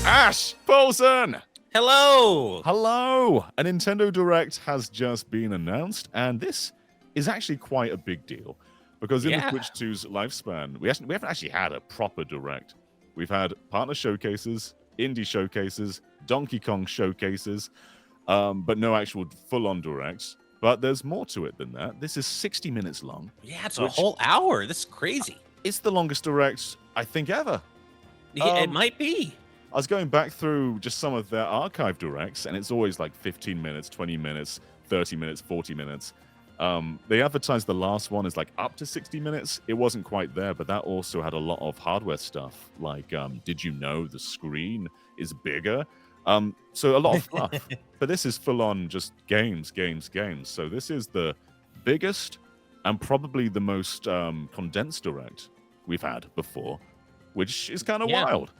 Ash Paulson! Hello! Hello! A Nintendo Direct has just been announced, and this is actually quite a big deal. Because in the Switch 2's lifespan, we haven't actually had a proper Direct. We've had partner showcases, indie showcases, Donkey Kong showcases, but no actual full-on Directs. But there's more to it than that. This is 60 minutes long. Yeah, it's a whole hour. This is crazy. It's the longest Direct, I think, ever. Yeah, it might be. I was going back through just some of their archive Directs, and it's always like 15 minutes, 20 minutes, 30 minutes, 40 minutes. They advertised the last one as like up to 60 minutes. It wasn't quite there, but that also had a lot of hardware stuff. Like, did you know the screen is bigger? So a lot of fluff. But this is full on just games. So this is the biggest and probably the most condensed Direct we've had before, which is kind of wild.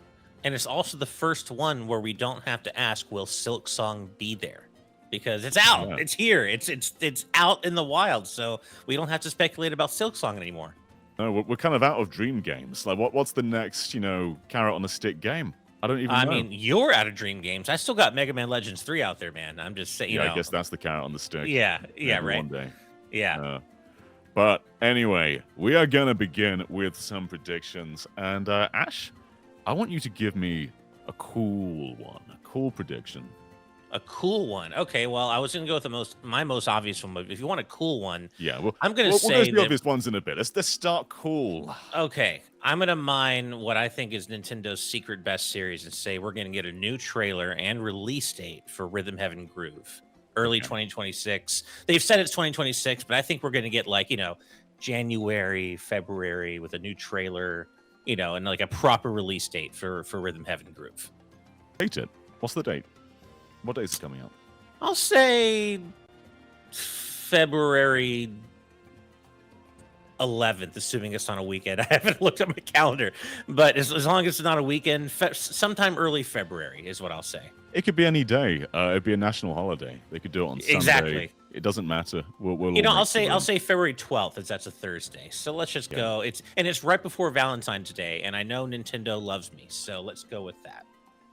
And it's also the first one where we don't have to ask, will Silk Song be there? Because it's out. Yeah. It's here. It's out in the wild. So we don't have to speculate about Silk Song anymore. No, we're kind of out of dream games. Like, what's the next, carrot on a stick game? I don't even know. I mean, you're out of dream games. I still got Mega Man Legends 3 out there, man. I'm just saying, I guess that's the carrot on the stick. Yeah, right. One day. Yeah. But anyway, we are going to begin with some predictions. And Ash, I want you to give me a cool one, a cool prediction. A cool one. Okay, well, I was going to go with my most obvious one, but if you want a cool one, I'm going to say we'll go the obvious ones in a bit. Let's start cool. Okay, I'm going to mine what I think is Nintendo's secret best series and say we're going to get a new trailer and release date for Rhythm Heaven Groove. Early 2026. They've said it's 2026, but I think we're going to get January, February with a new trailer, and like a proper release date for Rhythm Heaven Groove. Date it. What's the date? What day is it coming out? I'll say February 11th, assuming it's on a weekend. I haven't looked at my calendar, but as long as it's not a weekend, sometime early February is what I'll say. It could be any day. It'd be a national holiday. They could do it on Sunday. Exactly. It doesn't matter. We'll I'll say February 12th, as that's a Thursday. So let's just go. It's right before Valentine's Day, and I know Nintendo loves me, so let's go with that.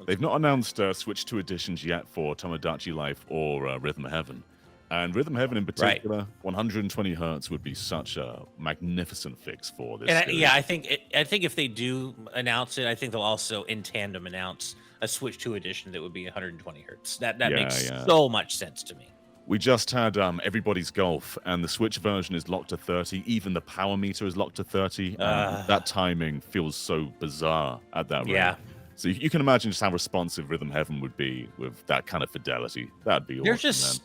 They've not announced Switch 2 editions yet for Tomodachi Life or Rhythm Heaven. And Rhythm Heaven in particular, 120 hertz would be such a magnificent fix for this. And I think if they do announce it, I think they'll also in tandem announce a Switch 2 edition that would be 120 hertz. That makes so much sense to me. We just had Everybody's Golf, and the Switch version is locked to 30. Even the power meter is locked to 30. That timing feels so bizarre at that rate. Yeah. So you can imagine just how responsive Rhythm Heaven would be with that kind of fidelity. That'd be awesome.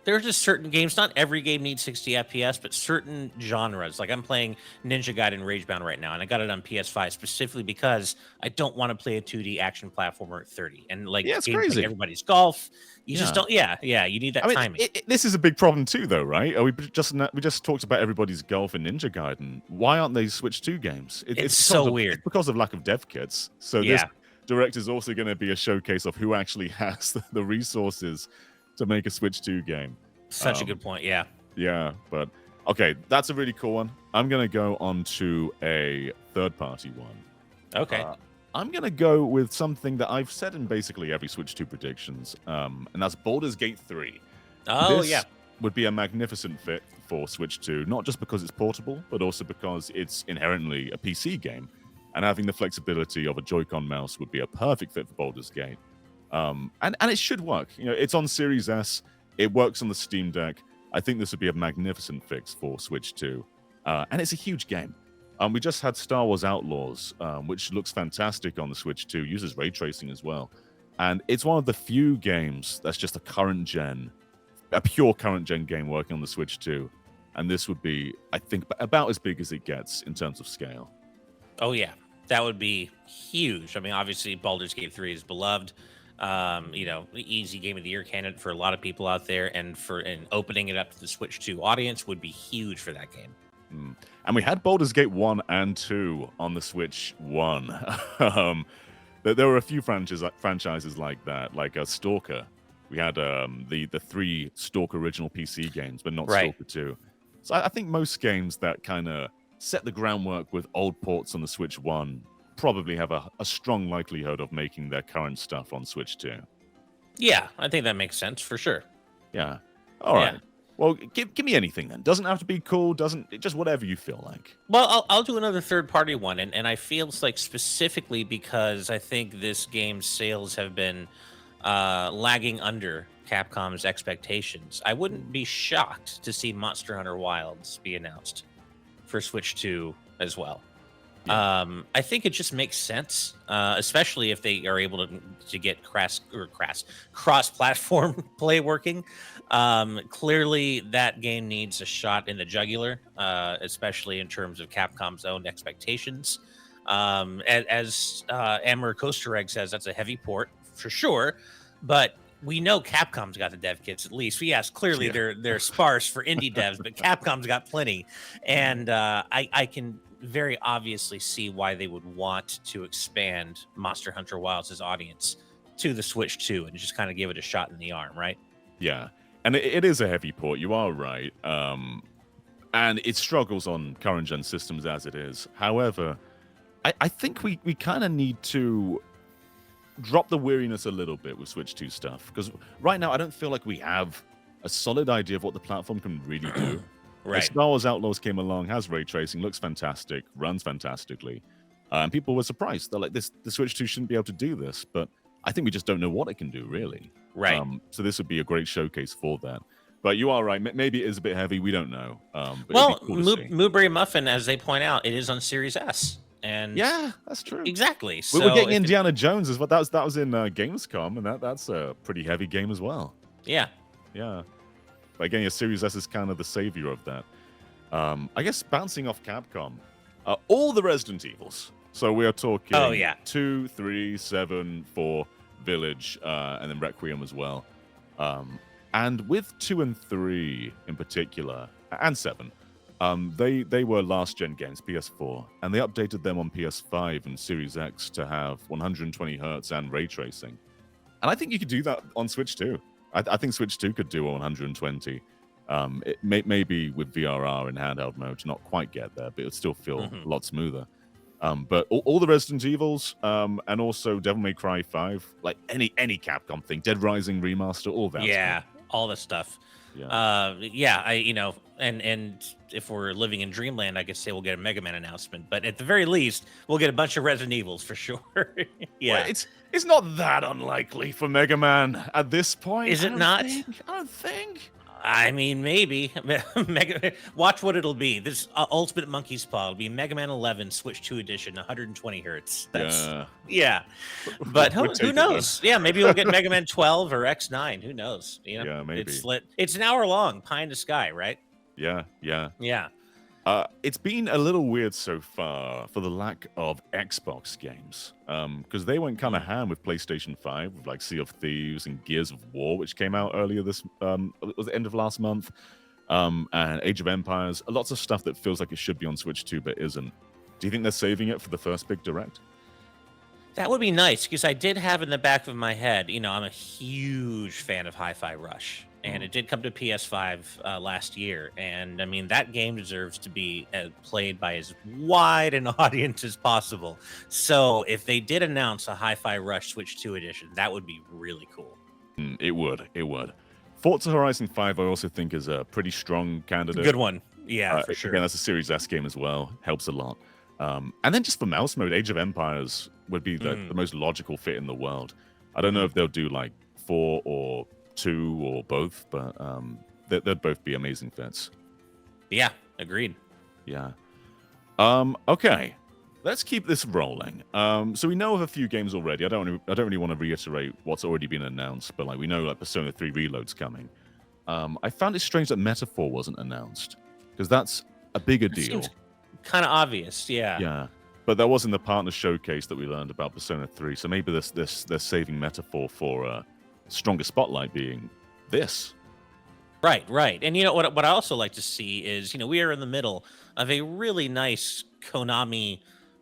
There's just certain games, not every game needs 60 FPS, but certain genres. Like I'm playing Ninja Gaiden Ragebound right now, and I got it on PS5 specifically because I don't want to play a 2D action platformer at 30. And it's crazy. Like Everybody's Golf, you just don't. Yeah, you need that timing. This is a big problem too, though, right? We just talked about Everybody's Golf and Ninja Gaiden. Why aren't they Switch 2 games? It's so weird. It's because of lack of dev kits. So this Direct is also going to be a showcase of who actually has the resources to make a Switch 2 game. Such a good point, yeah. Yeah, but okay, that's a really cool one. I'm going to go on to a third-party one. Okay. I'm going to go with something that I've said in basically every Switch 2 predictions, and that's Baldur's Gate 3. Oh, this would be a magnificent fit for Switch 2, not just because it's portable, but also because it's inherently a PC game. And having the flexibility of a Joy-Con mouse would be a perfect fit for Baldur's Gate. And it should work. It's on Series S. It works on the Steam Deck. I think this would be a magnificent fix for Switch 2. And it's a huge game. We just had Star Wars Outlaws, which looks fantastic on the Switch 2. Uses ray tracing as well. And it's one of the few games that's just a pure current gen game working on the Switch 2. And this would be, I think, about as big as it gets in terms of scale. Oh, yeah. That would be huge. I mean, obviously, Baldur's Gate 3 is beloved. Easy game of the year candidate for a lot of people out there, and opening it up to the Switch 2 audience would be huge for that game. And we had Baldur's Gate 1 and 2 on the Switch 1. There were a few franchises like that, like Stalker. We had the 3 Stalker original PC games, but not Stalker 2. So I think most games that kind of set the groundwork with old ports on the Switch 1 probably have a strong likelihood of making their current stuff on Switch 2. Yeah, I think that makes sense for sure. Yeah. All right. Well, give me anything then. Doesn't have to be cool. Just whatever you feel like. Well, I'll do another third-party one, and I feel like specifically because I think this game's sales have been lagging under Capcom's expectations. I wouldn't be shocked to see Monster Hunter Wilds be announced for Switch 2 as well. Yeah. I think it just makes sense, especially if they are able to get cross-platform play working. Clearly, that game needs a shot in the jugular, especially in terms of Capcom's own expectations. As Amber Coaster Egg says, that's a heavy port for sure, but we know Capcom's got the dev kits at least. Yes, clearly they're sparse for indie devs, but Capcom's got plenty, and I can very obviously see why they would want to expand Monster Hunter Wilds' audience to the Switch 2 and just kind of give it a shot in the arm, right? Yeah. And it is a heavy port, you are right. And it struggles on current gen systems as it is. However, I think we kind of need to drop the weariness a little bit with Switch 2 stuff. Because right now, I don't feel like we have a solid idea of what the platform can really do. Right. Star Wars Outlaws came along, has ray tracing, looks fantastic, runs fantastically. And people were surprised. They're like, the Switch 2 shouldn't be able to do this. But I think we just don't know what it can do, really. Right. So this would be a great showcase for that. But you are right. Maybe it is a bit heavy. We don't know. But well, cool Mooberry Muffin, as they point out, it is on Series S. And yeah, that's true. Exactly. So we're getting Indiana Jones as well. That was in Gamescom, and that's a pretty heavy game as well. Yeah. Yeah. But again, Series S is kind of the savior of that. I guess bouncing off Capcom, all the Resident Evils. So we are talking 2, 3, 7, 4, Village, and then Requiem as well. And with 2 and 3 in particular, and 7, they were last gen games, PS4, and they updated them on PS5 and Series X to have 120 hertz and ray tracing. And I think you could do that on Switch 2. I think Switch 2 could do 120. It maybe with VRR and handheld mode to not quite get there, but it would still feel a lot smoother. But all the Resident Evils, and also Devil May Cry 5, like any Capcom thing, Dead Rising remaster, all that. Yeah, all the stuff. Yeah. And if we're living in dreamland, I could say we'll get a Mega Man announcement, but at the very least, we'll get a bunch of Resident Evils for sure. Yeah, well, it's not that unlikely for Mega Man at this point. Is it not? I don't think. I mean, maybe. Watch what it'll be. This Ultimate Monkey's Paw will be Mega Man 11 Switch 2 edition, 120 hertz. Yeah. But who knows? Yeah, maybe we'll get Mega Man 12 or X9. Who knows? Yeah, maybe. It's an hour long, pie in the sky, right? Yeah. Yeah. It's been a little weird so far for the lack of Xbox games, because they went kind of ham with PlayStation 5, with like Sea of Thieves and Gears of War, which came out earlier it was the end of last month, and Age of Empires. Lots of stuff that feels like it should be on Switch 2, but isn't. Do you think they're saving it for the first big direct? That would be nice, because I did have in the back of my head, I'm a huge fan of Hi-Fi Rush. And it did come to PS5 last year. And I mean, that game deserves to be played by as wide an audience as possible. So if they did announce a Hi-Fi Rush Switch 2 edition, that would be really cool. It would. Forza Horizon 5, I also think, is a pretty strong candidate. Good one. Yeah, for sure. Again, that's a Series S game as well. Helps a lot. And then just for mouse mode, Age of Empires would be the most logical fit in the world. I don't know if they'll do like 4 or 2 or both, but they'd both be amazing fits. Yeah, agreed. Yeah. Okay, let's keep this rolling. So we know of a few games already. I don't really want to reiterate what's already been announced, but like we know like Persona 3 Reload's coming. I found it strange that Metaphor wasn't announced, because that's a bigger deal. Seems kind of obvious, yeah. Yeah. But that was in the partner showcase that we learned about Persona 3, so maybe they're saving Metaphor for stronger spotlight being this. Right. And what I also like to see is, we are in the middle of a really nice Konami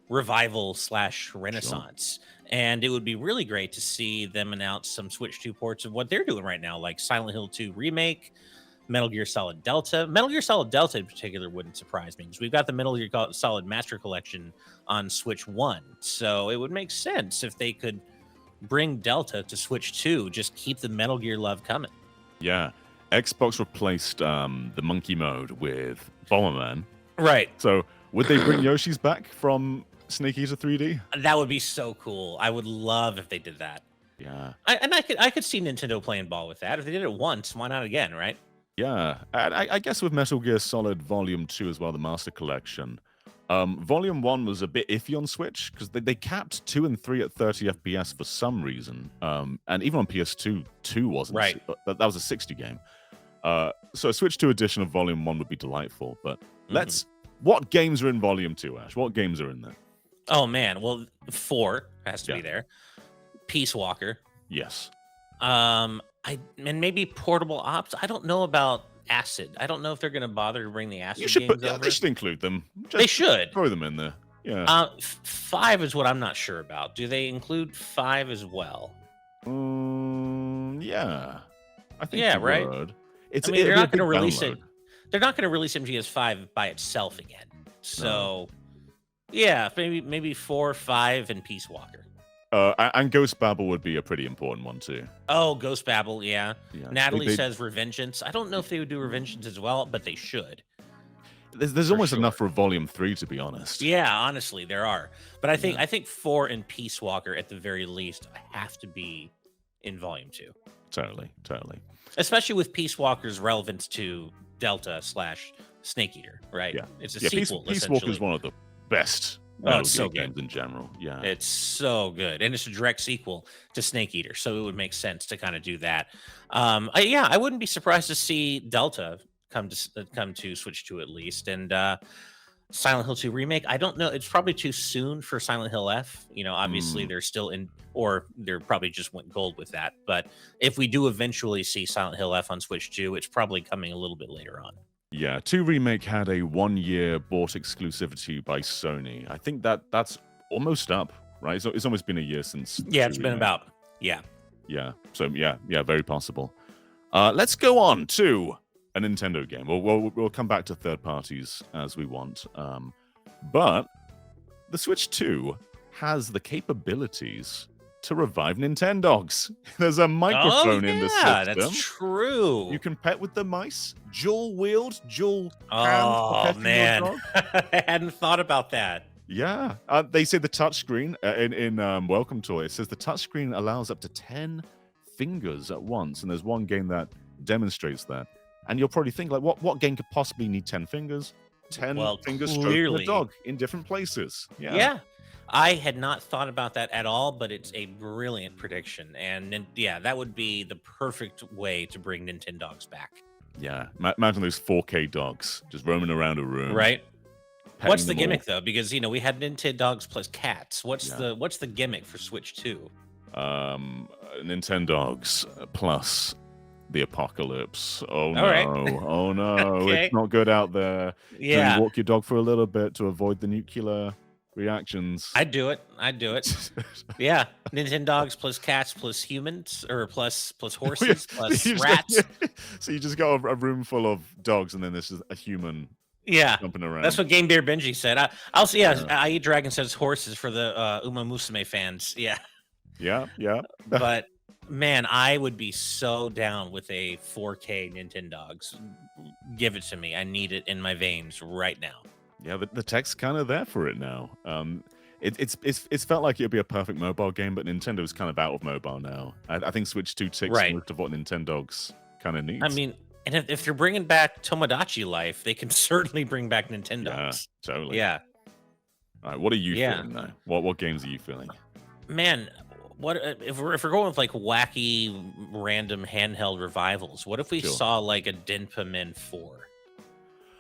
revival / renaissance. Sure. And it would be really great to see them announce some Switch 2 ports of what they're doing right now, like Silent Hill 2 Remake, Metal Gear Solid Delta. Metal Gear Solid Delta in particular wouldn't surprise me because we've got the Metal Gear Solid Master Collection on Switch 1. So it would make sense if they could bring Delta to Switch 2. Just keep the Metal Gear love coming. Yeah. Xbox replaced the monkey mode with Bomberman. Right. So would they bring Yoshi's back from Snake Eater 3D? That would be so cool. I would love if they did that. Yeah. I could see Nintendo playing ball with that. If they did it once, why not again, right? Yeah. And I guess with Metal Gear Solid Volume 2 as well, the Master Collection, Volume 1 was a bit iffy on Switch because they capped 2 and 3 at 30 FPS for some reason. And even on PS2, 2 wasn't. Right. That was a 60 game. So a Switch 2 edition of Volume 1 would be delightful. But what games are in Volume 2, Ash? What games are in there? Oh, man. Well, 4 has to be there. Peace Walker. Yes. And maybe Portable Ops. I don't know about Acid. I don't know if they're going to bother to bring the Acid games over. They should include them. They should. Throw them in there. Yeah. 5 is what I'm not sure about. Do they include 5 as well? Yeah. I think yeah, right. Would. They're not going to release it. They're not going to release MGS5 by itself again. So, yeah, maybe 4, 5, and Peace Walker. And Ghost Babel would be a pretty important one too. Oh, Ghost Babel, yeah. Natalie says Revengeance. I don't know if they would do Revengeance as well, but they should. There's almost enough for a Volume 3, to be honest. Yeah, honestly, there are. But I think 4 and Peace Walker at the very least have to be in Volume 2. Totally. Especially with Peace Walker's relevance to Delta / Snake Eater, right? Yeah. It's a sequel. Peace Walker is one of the best it's so games in general. Yeah. It's so good. And it's a direct sequel to Snake Eater. So it would make sense to kind of do that. I wouldn't be surprised to see Delta come to Switch 2 at least. And Silent Hill 2 Remake, I don't know. It's probably too soon for Silent Hill F. Obviously they're still in, or they're probably just went gold with that. But if we do eventually see Silent Hill F on Switch 2, it's probably coming a little bit later on. Yeah, 2 Remake had a 1-year bought exclusivity by Sony. I think that's almost up, right? So it's almost been a year since. Yeah, it's been about. Yeah. Yeah. So yeah, very possible. Let's go on to a Nintendo game. We'll come back to third parties as we want. But the Switch 2 has the capabilities to revive Nintendogs. There's a microphone in the system. Yeah, that's true. You can pet with the mice, dual wield, dual hand. Oh, man. I hadn't thought about that. Yeah. They say the touchscreen in Welcome Toy, it says the touchscreen allows up to 10 fingers at once. And there's one game that demonstrates that. And you'll probably think, like, what game could possibly need 10 fingers? 10 fingers stroking a dog in different places. Yeah. I had not thought about that at all, but it's a brilliant prediction. And yeah, that would be the perfect way to bring Nintendogs back. Yeah. Imagine those 4K dogs just roaming around a room. Right. What's the gimmick, though? Because, we had Nintendogs plus cats. What's the gimmick for Switch 2? Nintendogs plus the apocalypse. Oh, no. Right. Oh, no. Okay. It's not good out there. Yeah. So you walk your dog for a little bit to avoid the nuclear reactions. I'd do it. Yeah. Nintendogs plus cats plus humans, or plus horses plus rats. So you just got a room full of dogs, and then this is a human jumping around. That's what Game Bear Benji said. I'll see. I Eat Dragon says horses for the Uma Musume fans. Yeah. Yeah. But man, I would be so down with a 4K Nintendogs. Give it to me. I need it in my veins right now. Yeah, the tech's kind of there for it now. It's felt like it'd be a perfect mobile game, but Nintendo's kind of out of mobile now. I think Switch 2 ticks most of what Nintendogs kind of needs. I mean, and if they're bringing back Tomodachi Life, they can certainly bring back Nintendogs. Yeah, totally. Yeah. All right, what are you feeling now? What games are you feeling? Man, what if we're going with like wacky, random handheld revivals? What if we saw like a Denpa Men 4?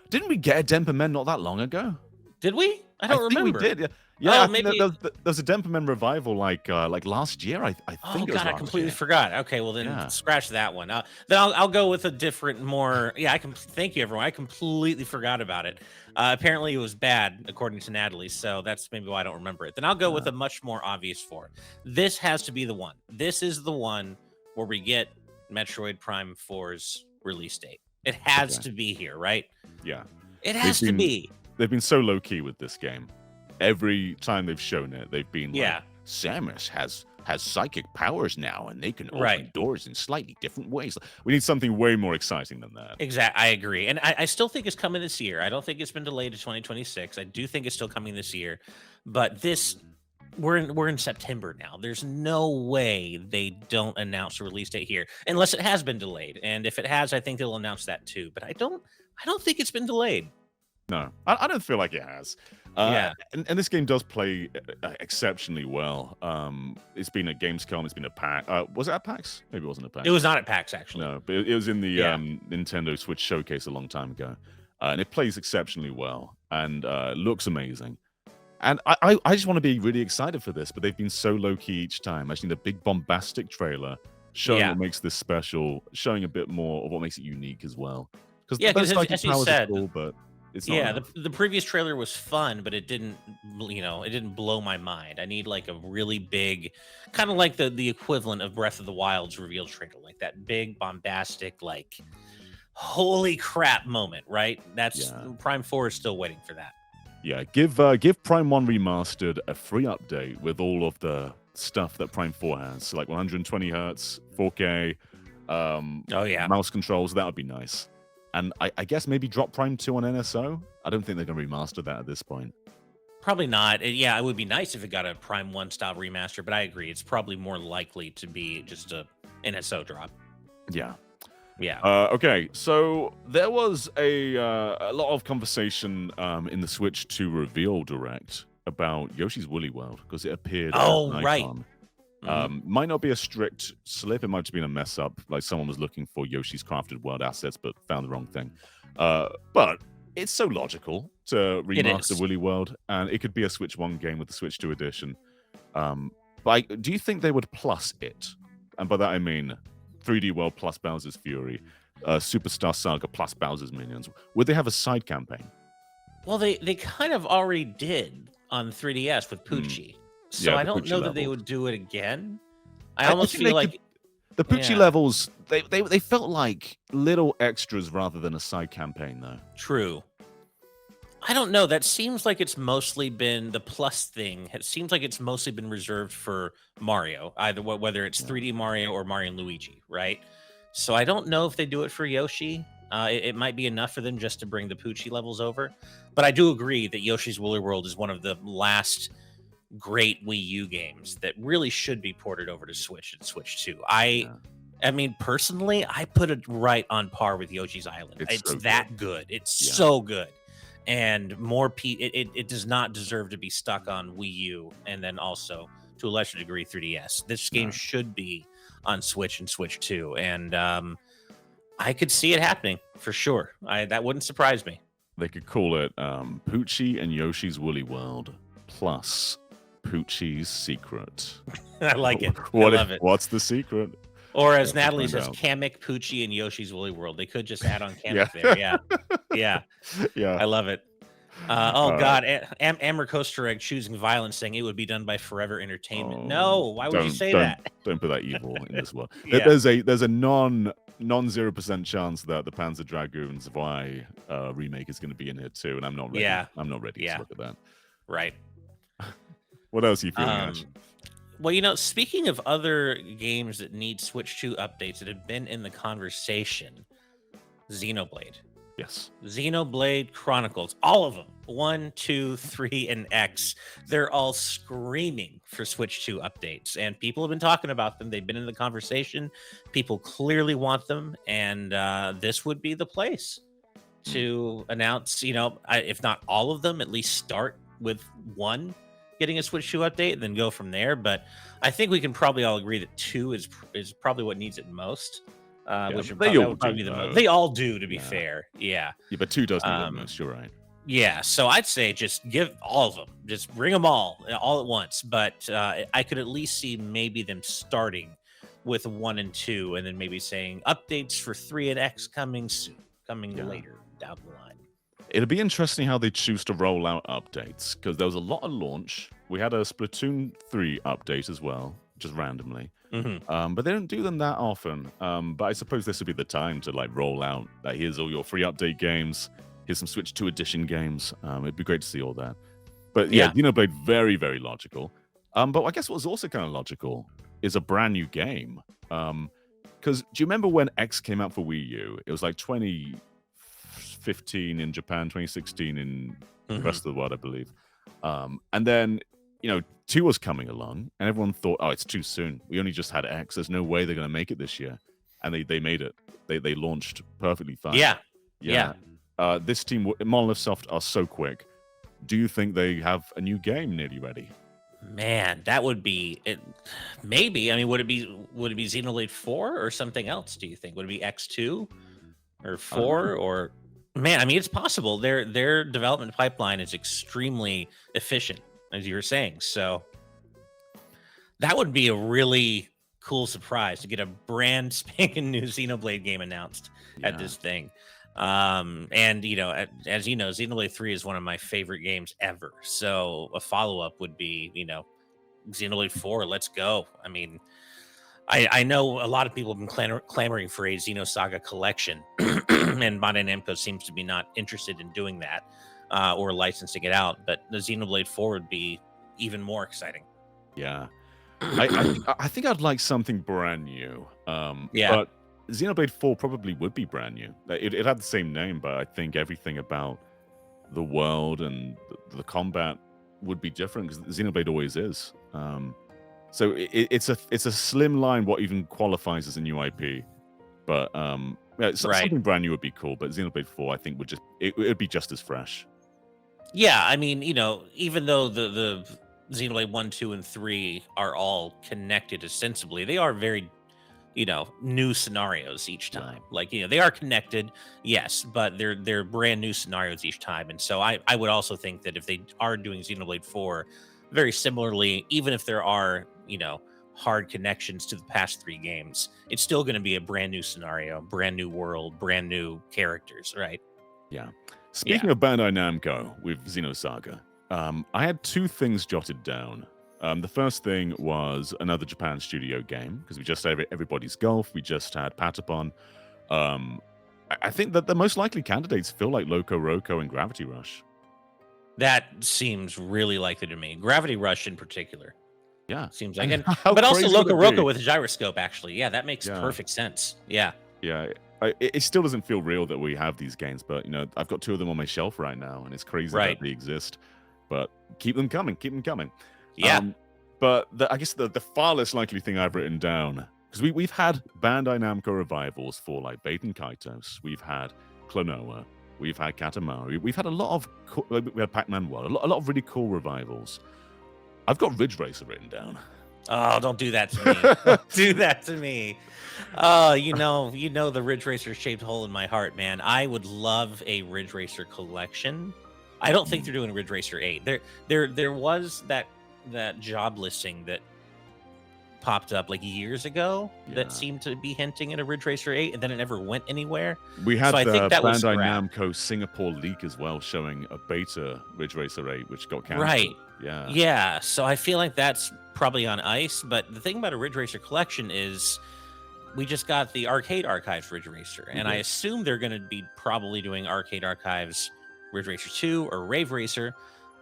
Didn't we get a Denpa Men not that long ago? Did we? I don't remember. We did. Yeah, maybe there's a Denpa Men revival like last year. I think. Oh God, I completely forgot. Okay, well then scratch that one. Then I'll go with a different, more. Yeah, I can. Thank you, everyone. I completely forgot about it. Apparently, it was bad according to Natalie, so that's maybe why I don't remember it. Then I'll go with a much more obvious 4. This has to be the one. This is the one where we get Metroid Prime 4's release date. It has Okay. to be here, right? Yeah. It has to been be. They've been so low key with this game. Every time they've shown it, they've been like, Yeah. Samus has psychic powers now, and they can Right. open doors in slightly different ways. We need something way more exciting than that. Exactly. I agree. And I still think it's coming this year. I don't think it's been delayed to 2026. I do think it's still coming this year. But this we're in September now. There's no way they don't announce a release date here unless it has been delayed. And if it has, I think they'll announce that too. But I don't think it's been delayed. No, I don't feel like it has. Yeah. And this game does play exceptionally well. It's been at Gamescom. It's been at PAX. Was it at PAX? Maybe it wasn't at PAX. It was not at PAX actually. No, but it was in the Yeah. Nintendo Switch showcase a long time ago, and it plays exceptionally well and looks amazing. And I just want to be really excited for this, but they've been so low key each time. I've seen the big bombastic trailer showing Yeah. what makes this special, showing a bit more of what makes it unique as well. Because Yeah, 'cause psychic as you powers are said, cool, but it's not Yeah, enough. the previous trailer was fun, but it didn't, it didn't blow my mind. I need like a really big, kind of like the equivalent of Breath of the Wild's reveal trailer, like that big bombastic, like holy crap moment, right? That's Yeah. Prime 4 is still waiting for that. Yeah, give Prime 1 Remastered a free update with all of the stuff that Prime 4 has, so like 120 hertz, 4K, Oh yeah, mouse controls. That would be nice. And I guess maybe drop Prime 2 on NSO. I don't think they're going to remaster that at this point. probably not. Yeah, it would be nice if it got a Prime 1 style remaster, but I agree, it's probably more likely to be just a NSO drop. Yeah. Yeah. Okay, so there was a lot of conversation in the Switch 2 reveal direct about Yoshi's Woolly World because it appeared. Oh, as an right. icon. Mhm. Might not be a strict slip. It might have been a mess up. Like someone was looking for Yoshi's Crafted World assets, but found the wrong thing. But it's so logical to remaster is. Woolly World, and it could be a Switch 1 game with the Switch 2 edition. But do you think they would plus it? And by that I mean 3D World plus Bowser's Fury, Superstar Saga plus Bowser's Minions. Would they have a side campaign? Well, they kind of already did on 3DS with Poochie. So Yeah, I the don't Poochie know that they levels. would do it again. I I almost think they feel like The Poochie Yeah. levels, they felt like little extras rather than a side campaign, though. true. I don't know. That seems like it's mostly been the plus thing. It seems like it's mostly been reserved for Mario, either whether it's 3D Mario or Mario and Luigi, right? So I don't know if they do it for Yoshi. It might be enough for them just to bring the Poochie levels over. But I do agree that Yoshi's Woolly World is one of the last great Wii U games that really should be ported over to Switch and Switch 2. I mean, personally, I put it right on par with Yoshi's Island. It's It's so that good. It's Yeah. so good. And more it does not deserve to be stuck on Wii U and then also to a lesser degree 3DS. This game No. should be on Switch and Switch 2. And I could see it happening for sure. That wouldn't surprise me. They could call it Poochie and Yoshi's Woolly World plus Poochie's Secret. I like it. What I love it. What's the secret? Or as We'll have to Natalie find says, out. Kamek, Poochie, and Yoshi's Woolly World. They could just add on Kamek Yeah. there. Yeah. Yeah. Yeah. I love it. God. Amber Coaster Egg choosing violence, saying it would be done by Forever Entertainment. Oh, No, why would you say that? Don't put that evil in this world. Yeah. There's a non 0% chance that the Panzer Dragoon Zwei remake is going to be in here too, and I'm not ready. Yeah. I'm not ready Yeah. to look at that. Right. What else are you feeling? Ash? Well, speaking of other games that need Switch 2 updates that have been in the conversation, Xenoblade. Yes. Xenoblade Chronicles, all of them, 1, 2, 3, and X, they're all screaming for Switch 2 updates. And people have been talking about them. They've been in the conversation. People clearly want them. And this would be the place to announce, if not all of them, at least start with one getting a Switch 2 update and then go from there. But I think we can probably all agree that 2 is probably what needs it most. Which would they probably, that all would probably do, be the though. most. They all do, to be Yeah. fair. Yeah. Yeah, but 2 does need it Um, most. You're right. Yeah. So I'd say just give all of them, just bring them all at once. But I could at least see maybe them starting with 1 and 2, and then maybe saying updates for 3 and X coming soon, coming Yeah. later down the line. It'll be interesting how they choose to roll out updates because there was a lot of launch. We had a Splatoon 3 update as well, just randomly. Hmm. But they don't do them that often. But I suppose this would be the time to like roll out that here's all your free update games. Here's some Switch 2 edition games. It'd be great to see all that. But yeah, Yeah. Xenoblade, very, very logical. But I guess what was also kind of logical is a brand new game. Because do you remember when X came out for Wii U? It was like 2015 in Japan, 2016 in the Hmm. rest of the world, I believe. And then, 2 was coming along, and everyone thought, oh, it's too soon. We only just had X. There's no way they're going to make it this year. And they made it. They launched perfectly fine. Yeah. Yeah. Yeah. This team, Monolith Soft, are so quick. Do you think they have a new game nearly ready? Man, that would be it. Maybe. I mean, would it be Xenoblade 4 or something else? Do you think would it be X2 or 4 or man? I mean, it's possible. Their development pipeline is extremely efficient, as you were saying. So that would be a really cool surprise to get a brand spanking new Xenoblade game announced at Yeah. this thing. And as you know, Xenoblade 3 is one of my favorite games ever. So a follow-up would be, Xenoblade 4, let's go. I mean, I know a lot of people have been clamoring for a Xenosaga collection, and Bandai Namco seems to be not interested in doing that or licensing it out. But the Xenoblade 4 would be even more exciting. Yeah. I think I'd like something brand new. Yeah. But Xenoblade 4 probably would be brand new. It had the same name, but I think everything about the world and the combat would be different because Xenoblade always is. So it's a slim line what even qualifies as a new IP. But Right. something brand new would be cool. But Xenoblade 4, I think, would be just as fresh. Yeah, I mean, even though the Xenoblade 1, 2, and 3 are all connected ostensibly, they are very, new scenarios each Yeah. time. Like, they are connected, yes, but they're brand new scenarios each time. And so I would also think that if they are doing Xenoblade 4 very similarly, even if there are, hard connections to the past 3 games, it's still going to be a brand new scenario, brand new world, brand new characters, right? Yeah. Speaking of Bandai Namco with Xenosaga, I had 2 things jotted down. The first thing was another Japan studio game, because we just had Everybody's Golf, we just had Patapon. I think that the most likely candidates feel like Loco Roco and Gravity Rush. That seems really likely to me. Gravity Rush in particular. Yeah. Seems like And it. how But also crazy would Loco it be? Roco with gyroscope, actually. Yeah, that makes Yeah. perfect sense. Yeah. Yeah. It still doesn't feel real that we have these games, but I've got 2 of them on my shelf right now, and it's crazy Right. that they exist. But keep them coming, keep them coming. Yeah. But I guess the far less likely thing I've written down, because we've had Bandai Namco revivals for like Baten Kaitos, we've had Klonoa, we've had Katamari, we've had a lot of we had Pac-Man World, a lot of really cool revivals. I've got Ridge Racer written down. Oh, don't do that to me. Do that to me. Oh, you know the Ridge Racer shaped hole in my heart, man. I would love a Ridge Racer collection. I don't think they're doing Ridge Racer 8. There was that job listing that popped up like years ago Yeah. that seemed to be hinting at a Ridge Racer 8, and then it never went anywhere. We had So I the think that was Bandai scrapped. Namco Singapore leak as well, showing a beta Ridge Racer 8, which got cancelled. Right. Yeah. Yeah, so I feel like that's probably on ice. But the thing about a Ridge Racer collection is we just got the Arcade Archives Ridge Racer, and I did. assume they're going to be probably doing Arcade Archives Ridge Racer 2 or Rave Racer.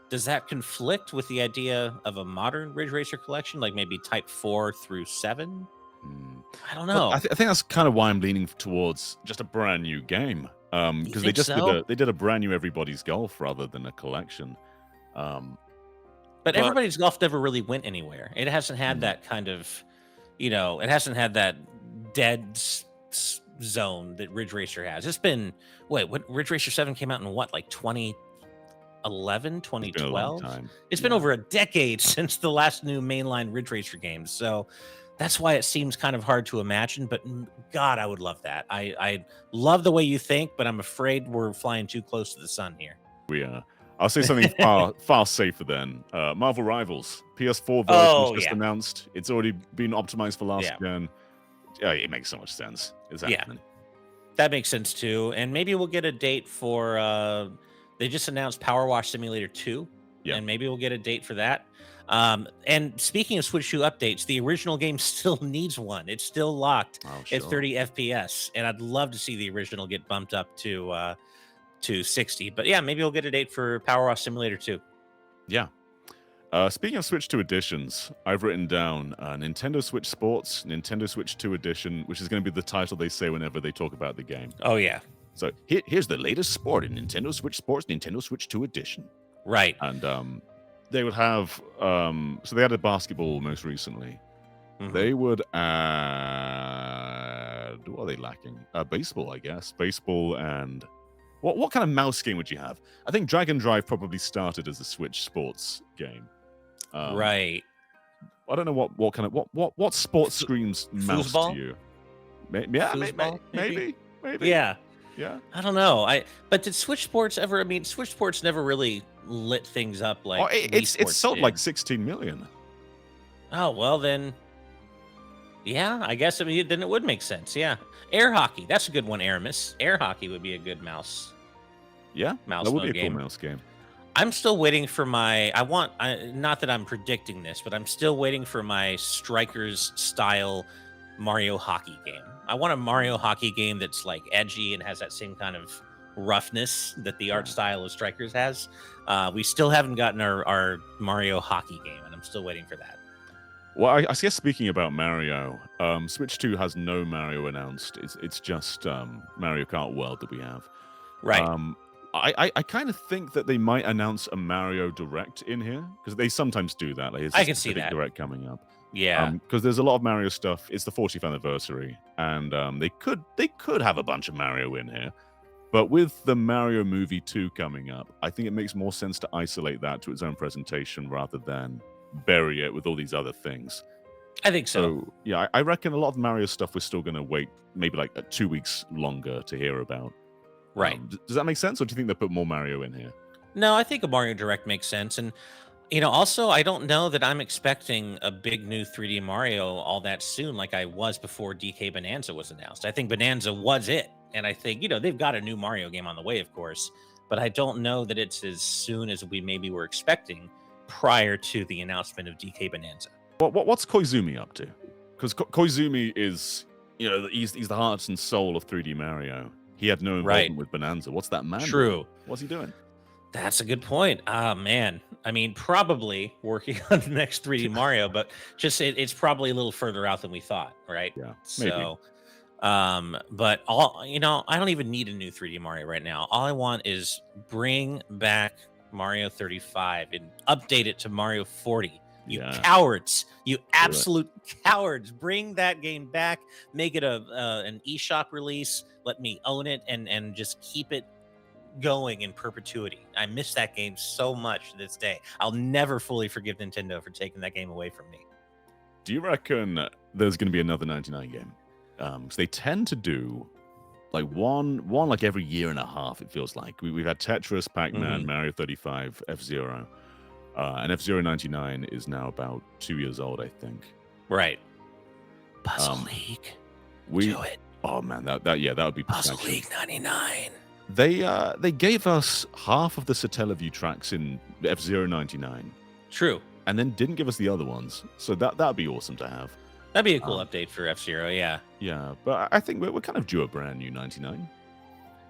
Does that conflict with the idea of a modern Ridge Racer collection, like maybe Type 4 through 7? I don't know. Well, I think that's kind of why I'm leaning towards just a brand new game. Because they think just so? did a brand new Everybody's Golf rather than a collection. But Everybody's Golf never really went anywhere. It hasn't had that kind of, it hasn't had that dead zone that Ridge Racer has. It's been, what Ridge Racer 7 came out in what, like 2011, It's been a long 2012? time. It's been over a decade since the last new mainline Ridge Racer game. So that's why it seems kind of hard to imagine. But God, I would love that. I love the way you think, but I'm afraid we're flying too close to the sun here. We are. I'll say something far safer then. Marvel Rivals PS4 version just announced. It's already been optimized for last gen. Yeah, it makes so much sense. Exactly. That makes sense too. And maybe we'll get a date for they just announced Power Wash Simulator 2. Yeah. And maybe we'll get a date for that. And speaking of Switch 2 updates, the original game still needs one. It's still locked Oh, at sure. 30 FPS, and I'd love to see the original get bumped up to 60. But yeah, maybe we'll get a date for Power Wash Simulator 2. Yeah. Speaking of Switch 2 editions, I've written down Nintendo Switch Sports, Nintendo Switch 2 Edition, which is going to be the title they say whenever they talk about the game. Oh yeah, So here's the latest sport in Nintendo Switch Sports, Nintendo Switch 2 Edition. right. And they would have, so they added basketball most recently. Mhm. They would add, what are they lacking? Baseball, I guess. Baseball and what kind of mouse game would you have? I think Dragon Drive probably started as a Switch sports game. Right. I don't know what kind of what sports screams mouse foosball? to you. Yeah, Foosball, maybe? maybe. Yeah. Yeah. I don't know. But did Switch Sports ever? I mean, Switch Sports never really lit things up like Oh, Wii it's Sports sold did. like 16 million. Oh well, then. Yeah, I guess then it would make sense. Yeah, air hockey. That's a good one, Aramis. Air hockey would be a good mouse Yeah, mouse that would mode be a game. cool mouse game. I'm still waiting for my. Not that I'm predicting this, but I'm still waiting for my Strikers style Mario hockey game. I want a Mario hockey game that's like edgy and has that same kind of roughness that the art Yeah. style of Strikers has. We still haven't gotten our Mario hockey game, and I'm still waiting for that. Well, I guess speaking about Mario, Switch 2 has no Mario announced. It's just Mario Kart World that we have. Right. I kind of think that they might announce a Mario Direct in here because they sometimes do that. Like, there's I a can see specific that. Direct coming up. Yeah. Because there's a lot of Mario stuff. It's the 40th anniversary, and they could have a bunch of Mario in here. But with the Mario movie 2 coming up, I think it makes more sense to isolate that to its own presentation rather than bury it with all these other things. I think so. So yeah, I reckon a lot of Mario stuff we're still going to wait maybe like 2 weeks longer to hear about. Right. Does that make sense, or do you think they'll put more Mario in here? No, I think a Mario Direct makes sense. And, also, I don't know that I'm expecting a big new 3D Mario all that soon like I was before DK Bonanza was announced. I think Bonanza was it. And I think, they've got a new Mario game on the way, of course. But I don't know that it's as soon as we maybe were expecting prior to the announcement of DK Bonanza. What's Koizumi up to? Because Koizumi is, he's the heart and soul of 3D Mario. He had no involvement with Bonanza. What's that man doing? True. What's he doing? That's a good point. Ah, man. I mean, probably working on the next 3D Mario, but just it's probably a little further out than we thought, right? Yeah, maybe. So, but I don't even need a new 3D Mario right now. All I want is bring back Mario 35 and update it to Mario 40. You cowards, you absolute cowards. Bring that game back, make it an eShop release. Let me own it and just keep it going in perpetuity. I miss that game so much to this day. I'll never fully forgive Nintendo for taking that game away from me. Do you reckon there's going to be another 99 game? So they tend to do like one like every year and a half, it feels like. We've had Tetris, Pac-Man, Mario 35, F-Zero. And F-Zero 99 is now about 2 years old, I think. Right. Puzzle League. Do it. Oh man, that would be Puzzle perfection. League 99. They gave us half of the Satellaview tracks in F-Zero 99. True. And then didn't give us the other ones. So that'd be awesome to have. That'd be a cool update for F-Zero, yeah. Yeah, but I think we're kind of due a brand new 99.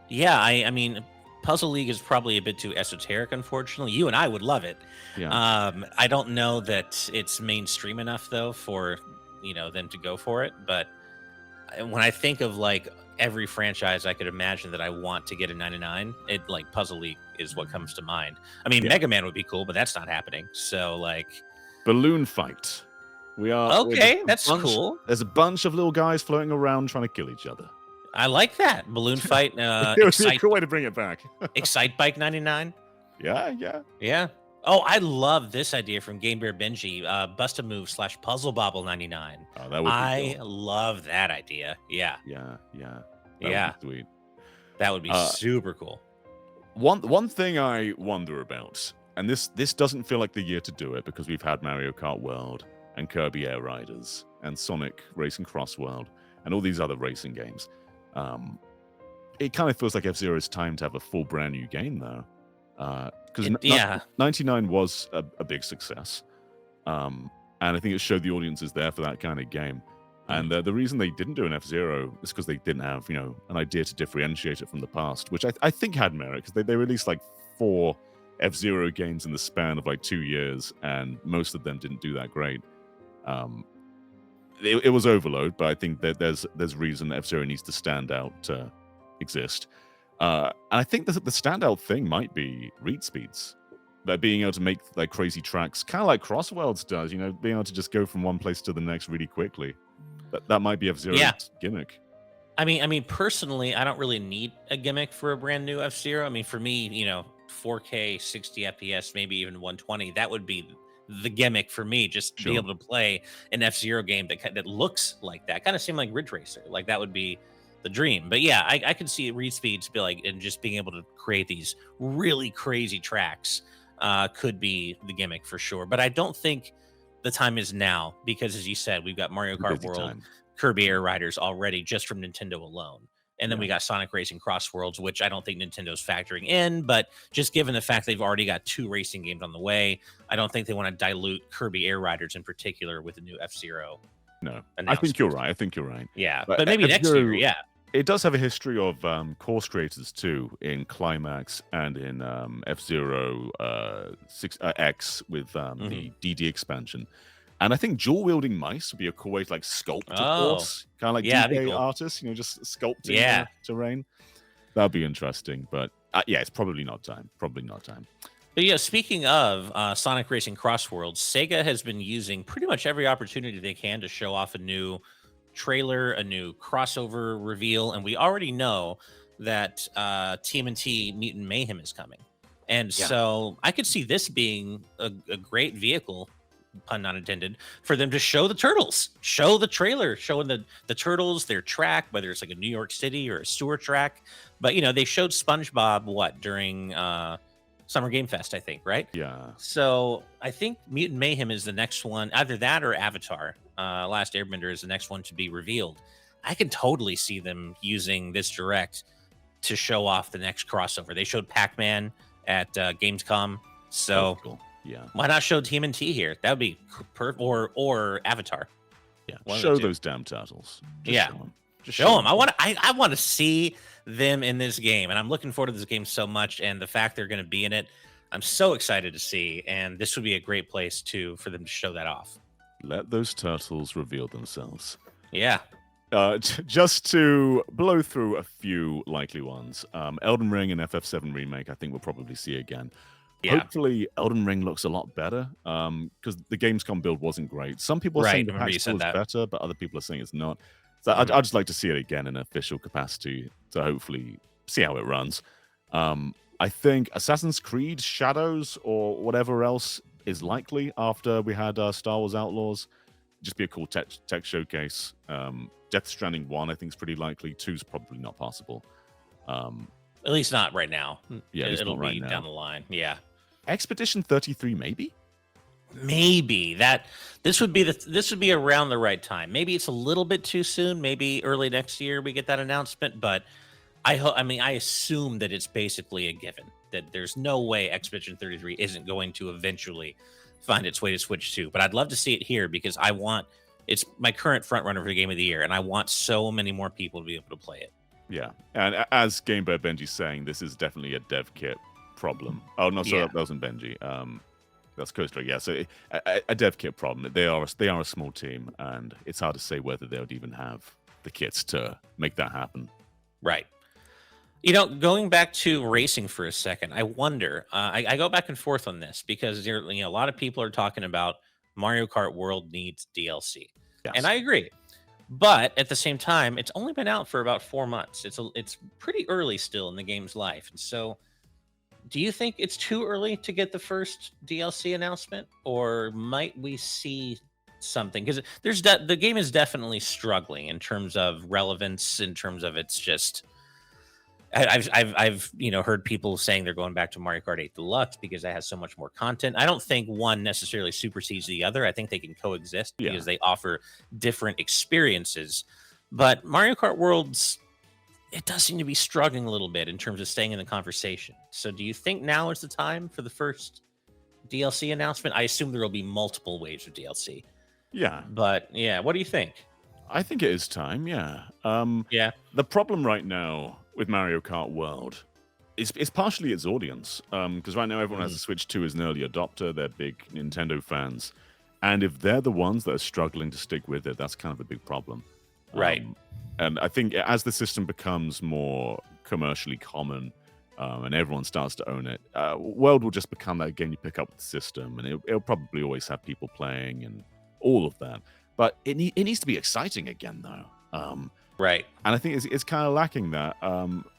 Yeah, I mean, Puzzle League is probably a bit too esoteric, unfortunately. You and I would love it. Yeah. I don't know that it's mainstream enough, though, for them to go for it. But when I think of like every franchise I could imagine that I want to get a 99, like Puzzle League is what comes to mind. I mean, Mega Man would be cool, but that's not happening. So like Balloon Fight. That's cool. There's a bunch of little guys floating around trying to kill each other. I like that. Balloon Fight. It would be a cool way to bring it back. Excite Bike 99. Yeah. Oh, I love this idea from Game Bear Benji. Bust a Move / Puzzle Bobble 99. Oh, that would be cool. love that idea. Yeah. Yeah. Yeah. Would be sweet. That would be super cool. One thing I wonder about, and this doesn't feel like the year to do it because we've had Mario Kart World and Kirby Air Riders and Sonic Racing Cross World and all these other racing games. It kind of feels like F-Zero's time to have a full brand new game, though. Because 99 was a big success. And I think it showed the audiences there for that kind of game. And the reason they didn't do an F-Zero is because they didn't have, an idea to differentiate it from the past, which I think had merit, because they released like 4 F-Zero games in the span of like 2 years, and most of them didn't do that great. It was overload, but I think that there's reason F-Zero needs to stand out to exist. And I think the standout thing might be read speeds. That being able to make like crazy tracks, kind of like Crossworlds does, being able to just go from one place to the next really quickly. That might be F-Zero's gimmick. I mean, personally, I don't really need a gimmick for a brand new F-Zero. I mean, for me, 4K, 60 FPS, maybe even 120, that would be the gimmick for me. Just to be able to play an F-Zero game that looks like that, kind of seem like Ridge Racer. Like that would be the dream. But yeah, I could see read speeds be like, and just being able to create these really crazy tracks could be the gimmick for sure. But I don't think the time is now, because as you said, we've got Mario Kart World, Kirby Air Riders already just from Nintendo alone. And then we got Sonic Racing Cross Worlds, which I don't think Nintendo's factoring in, but just given the fact they've already got 2 racing games on the way, I don't think they want to dilute Kirby Air Riders in particular with a new F-Zero. No, I think you're right. Yeah, but maybe next year, yeah. It does have a history of course creators too, in Climax and in F-Zero X with the DD expansion. And I think dual-wielding mice would be a cool way to like sculpt a course, kind of like DK artists, just sculpting terrain. That'd be interesting, but it's probably not time. But yeah, speaking of Sonic Racing Cross Worlds, Sega has been using pretty much every opportunity they can to show off a new trailer, a new crossover reveal, and we already know that TMNT Mutant Mayhem is coming. And so I could see this being a great vehicle, pun not intended, for them to show the turtles, show the trailer, showing the turtles, their track, whether it's like a New York City or a sewer track. But, they showed SpongeBob, during Summer Game Fest, I think, right? Yeah. So I think Mutant Mayhem is the next one, either that or Avatar. Last Airbender is the next one to be revealed. I can totally see them using this direct to show off the next crossover. They showed Pac-Man at Gamescom, so cool. Yeah, why not show TMNT here? That would be or Avatar. Yeah, show those damn turtles. Just show them. I want to see them in this game, and I'm looking forward to this game so much. And the fact they're going to be in it, I'm so excited to see. And this would be a great place for them to show that off. Let those turtles reveal themselves. Yeah. Just to blow through a few likely ones, Elden Ring and FF7 Remake, I think we'll probably see again. Yeah. Hopefully, Elden Ring looks a lot better because the Gamescom build wasn't great. Some people are saying the patch is better, but other people are saying it's not. So I'd just like to see it again in an official capacity to hopefully see how it runs. I think Assassin's Creed Shadows or whatever else is likely after we had Star Wars Outlaws. Just be a cool tech showcase. Death Stranding 1, I think, is pretty likely. 2 is probably not possible. At least not right now. Yeah, it'll be down the line. Yeah. Expedition 33, maybe this would be around the right time. Maybe it's a little bit too soon. Maybe early next year we get that announcement. But I assume that it's basically a given that there's no way Expedition 33 isn't going to eventually find its way to Switch 2. But I'd love to see it here because it's my current front runner for Game of the Year, and I want so many more people to be able to play it. Yeah, and as Game Bear Benji's saying, this is definitely a dev kit problem. Oh no, sorry, that wasn't Benji. That's Coaster. Yeah, so a dev kit problem. They are a small team, and it's hard to say whether they would even have the kits to make that happen. Right. Going back to racing for a second, I wonder. I go back and forth on this because a lot of people are talking about Mario Kart World needs DLC, and I agree. But at the same time, it's only been out for about 4 months. It's pretty early still in the game's life, and so. Do you think it's too early to get the first DLC announcement, or might we see something? Because the game is definitely struggling in terms of relevance, in terms of it's just. I've heard people saying they're going back to Mario Kart 8 Deluxe because it has so much more content. I don't think one necessarily supersedes the other. I think they can coexist because they offer different experiences. But Mario Kart World's. It does seem to be struggling a little bit in terms of staying in the conversation. So do you think now is the time for the first DLC announcement. I assume there will be multiple waves of DLC. Yeah, But yeah, what do you think? I think it is time. Yeah. Yeah. The problem right now with Mario Kart World is partially its audience. Because right now everyone has a Switch 2 as an early adopter. They're big Nintendo fans, and if they're the ones that are struggling to stick with it, that's kind of the big problem. Right. And I think as the system becomes more commercially common, and everyone starts to own it, World will just become that game you pick up with the system, and it'll probably always have people playing and all of that. But it needs to be exciting again, though. Right. And I think it's kind of lacking that.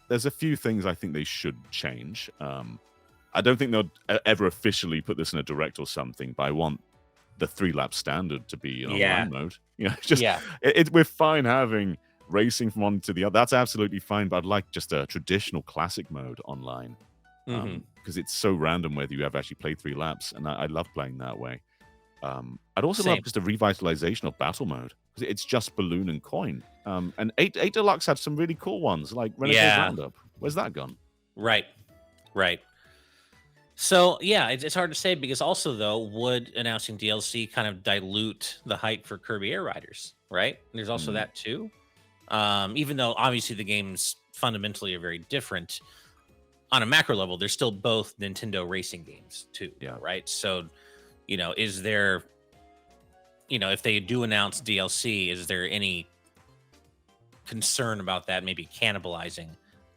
There's a few things I think they should change. I don't think they'll ever officially put this in a direct or something, but I want the 3-lap standard to be an online mode. You know, just we're fine having racing from one to the other. That's absolutely fine, but I'd like just a traditional classic mode online. Because it's so random whether you have actually played 3 laps, and I love playing that way. I'd also love just a revitalization of battle mode, because it's just balloon and coin. And 8 Deluxe had some really cool ones, like Renegade Roundup. Where's that gone? Right. So yeah, it's hard to say, because also though, would announcing DLC kind of dilute the hype for Kirby Air Riders? Right. And there's also that too. Even though obviously the games fundamentally are very different, on a macro level, they're still both Nintendo racing games too. Yeah. Right. So, is there, if they do announce DLC, is there any concern about that maybe cannibalizing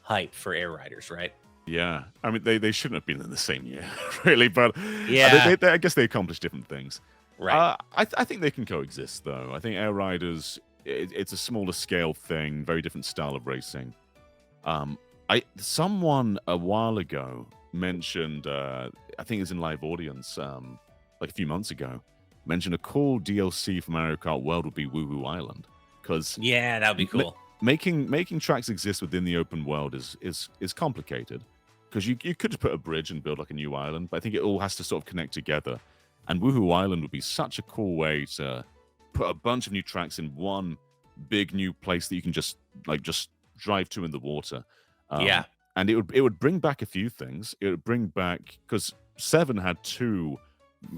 hype for Air Riders? Right. Yeah, I mean they shouldn't have been in the same year, really. But I guess they accomplished different things. Right. I think they can coexist, though. I think Air Riders, it's a smaller scale thing, very different style of racing. Someone a while ago mentioned, I think it was in live audience, like a few months ago, mentioned a cool DLC for Mario Kart World would be Woohoo Island, because that would be cool. Making tracks exist within the open world is complicated, because you could just put a bridge and build like a new island, but I think it all has to sort of connect together. And Woohoo Island would be such a cool way to put a bunch of new tracks in one big new place that you can just drive to in the water. And it would bring back a few things. It would bring back, because 7 had 2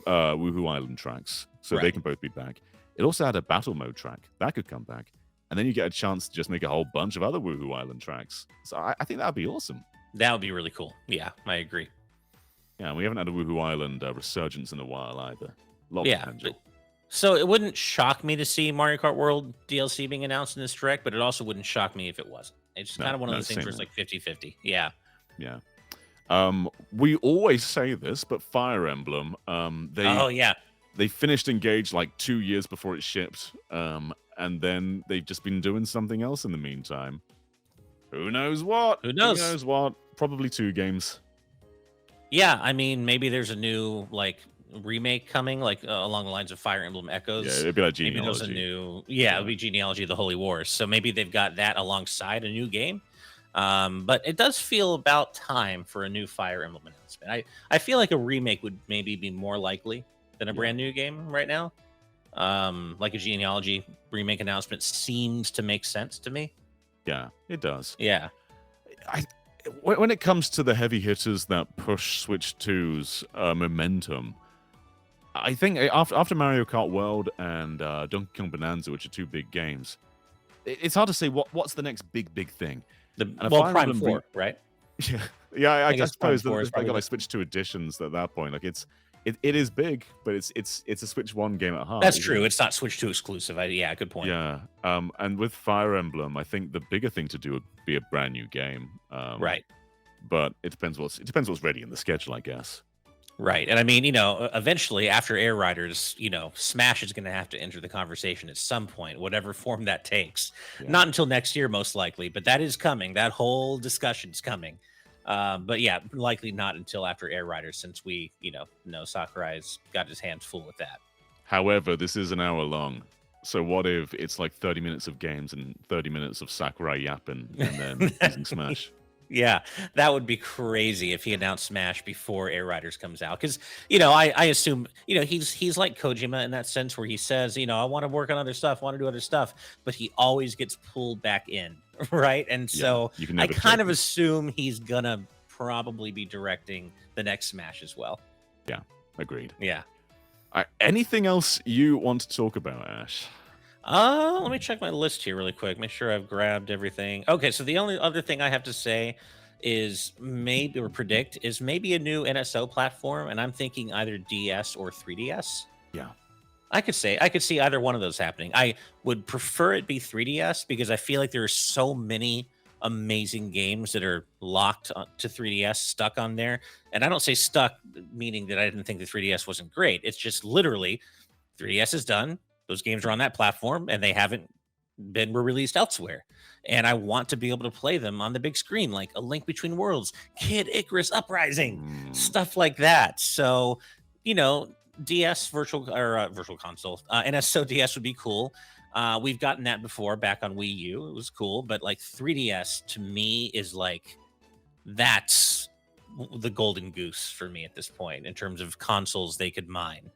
Woohoo Island tracks, so they can both be back. It also had a battle mode track that could come back, and then you get a chance to just make a whole bunch of other Woohoo Island tracks. So I think that'd be awesome. That would be really cool. Yeah, I agree. Yeah, and we haven't had a Woohoo Island resurgence in a while either. Lot of potential. So it wouldn't shock me to see Mario Kart World DLC being announced in this direct, but it also wouldn't shock me if it wasn't. It's just kind of one of those things where it's like 50-50. Yeah. Yeah. We always say this, but Fire Emblem, they finished Engage like 2 years before it shipped, and then they've just been doing something else in the meantime. Who knows what? Who knows? Who knows what? Probably 2 games. Yeah, I mean, maybe there's a new remake coming, along the lines of Fire Emblem Echoes. Yeah, it'd be like Genealogy. Maybe there's a new, it would be Genealogy of the Holy Wars. So maybe they've got that alongside a new game. But it does feel about time for a new Fire Emblem announcement. I feel like a remake would maybe be more likely than a brand new game right now. Like a Genealogy remake announcement seems to make sense to me. Yeah, it does. Yeah. When it comes to the heavy hitters that push Switch 2's momentum, I think after Mario Kart World and Donkey Kong Bonanza, which are 2 big games, it's hard to say what's the next big thing. Prime 4, right? Yeah. I suppose they've got like Switch 2 editions at that point. Like it is big, but it's a Switch 1 game at heart. That's true. It's not Switch 2 exclusive. Good point. Yeah. And with Fire Emblem, I think the bigger thing to do would be a brand new game. Right. But it depends what's ready in the schedule, I guess. Right. And I mean, eventually after Air Riders, Smash is going to have to enter the conversation at some point, whatever form that takes. Yeah. Not until next year, most likely, but that is coming. That whole discussion's coming. But yeah, likely not until after Air Riders, since we, know Sakurai's got his hands full with that. However, this is an hour long. So what if it's like 30 minutes of games and 30 minutes of Sakurai yapping and then using Smash? Yeah, that would be crazy if he announced Smash before Air Riders comes out. Because, I assume, he's like Kojima in that sense where he says, I want to work on other stuff, want to do other stuff, but he always gets pulled back in, right? And so I kind of assume he's going to probably be directing the next Smash as well. Yeah, Agreed. Yeah. Anything else you want to talk about, Ash? Let me check my list here really quick. Make sure I've grabbed everything. Okay, so the only other thing I have to say is maybe or predict is maybe a new NSO platform, and I'm thinking either DS or 3DS. Yeah. I could see either one of those happening. I would prefer it be 3DS because I feel like there are so many amazing games that are locked to 3DS, stuck on there. And I don't say stuck meaning that I didn't think the 3DS wasn't great. It's just literally 3DS is done. Those games are on that platform and they haven't been released elsewhere. And I want to be able to play them on the big screen, like A Link Between Worlds, Kid Icarus Uprising, stuff like that. So, you know, DS virtual console, NSO DS would be cool. We've gotten that before back on Wii U. It was cool, but like 3DS to me is like that's the golden goose for me at this point in terms of consoles they could mine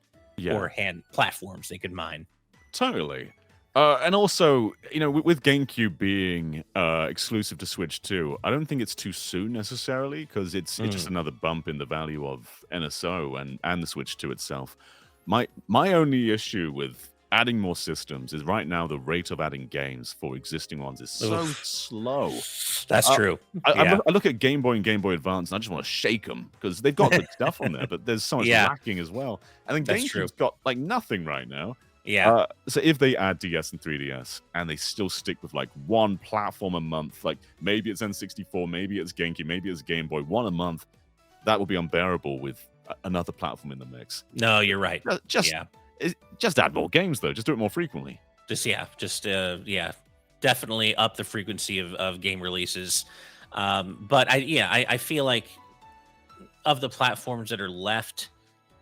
or hand platforms they could mine. Totally. And also, you know, with GameCube being exclusive to Switch 2, I don't think it's too soon necessarily because it's just another bump in the value of NSO and the Switch 2 itself. My only issue with adding more systems is right now the rate of adding games for existing ones is so slow. That's true. I look at Game Boy and Game Boy Advance and I just want to shake them because they've got good stuff on there, but there's so much lacking as well. And then GameCube's got like nothing right now. Yeah. So if they add DS and 3DS and they still stick with like one platform a month, like maybe it's N64, maybe it's GameCube, maybe it's Game Boy, one a month, that will be unbearable with another platform in the mix. No, you're right. Just add more games though. Just do it more frequently. Definitely up the frequency of game releases. But I feel like of the platforms that are left,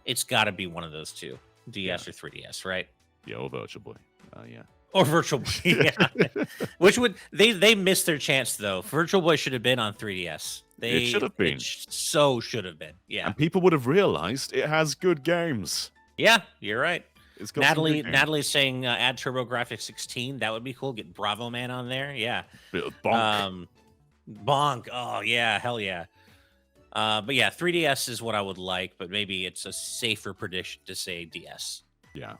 it's got to be one of those two, DS or 3DS, right? Yeah, or Virtual Boy. Or Virtual Boy. Yeah. Which would they missed their chance though. Virtual Boy should have been on 3DS. It should have been. So should have been. Yeah. And people would have realized it has good games. Yeah, you're right. It's got Natalie's saying add TurboGrafx 16. That would be cool. Get Bravo Man on there. Yeah. Bit of bonk. Bonk. Oh yeah, hell yeah. But yeah, 3DS is what I would like, but maybe it's a safer prediction to say DS. Yeah.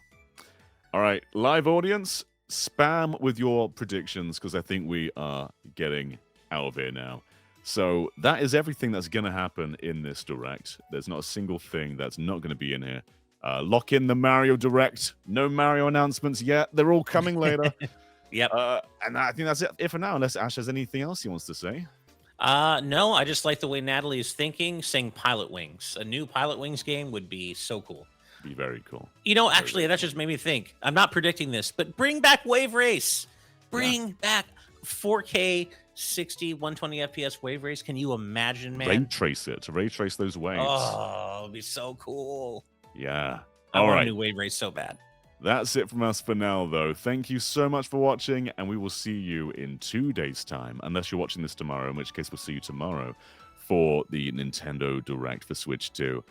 All right, live audience, spam with your predictions because I think we are getting out of here now. So that is everything that's going to happen in this Direct. There's not a single thing that's not going to be in here. Lock in the Mario Direct. No Mario announcements yet. They're all coming later. Yep. And I think that's it for now, unless Ash has anything else he wants to say. No, I just like the way Natalie is thinking, saying Pilot Wings. A new Pilot Wings game would be so cool. Be very cool. You know, actually, that just made me think. I'm not predicting this, but bring back Wave Race. Bring back 4K 60, 120 FPS Wave Race. Can you imagine, man? Ray trace those waves. Oh, it'd be so cool. Yeah. I want a new Wave Race so bad. That's it from us for now, though. Thank you so much for watching, and we will see you in 2 days' time, unless you're watching this tomorrow, in which case we'll see you tomorrow for the Nintendo Direct for Switch 2.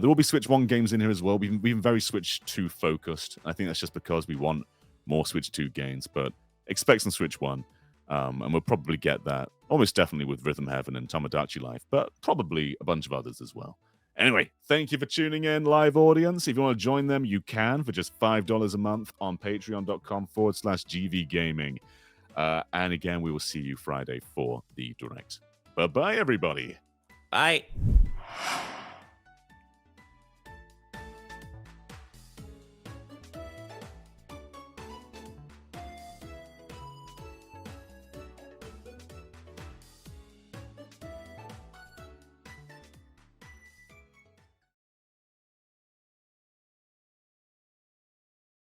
There will be Switch 1 games in here as well. We've been very Switch 2 focused. I think that's just because we want more Switch 2 games, but expect some Switch 1. And we'll probably get that almost definitely with Rhythm Heaven and Tomodachi Life, but probably a bunch of others as well. Anyway, thank you for tuning in, live audience. If you want to join them, you can for just $5 a month on patreon.com/GVGaming. And again, we will see you Friday for the Direct. Bye-bye, everybody. Bye.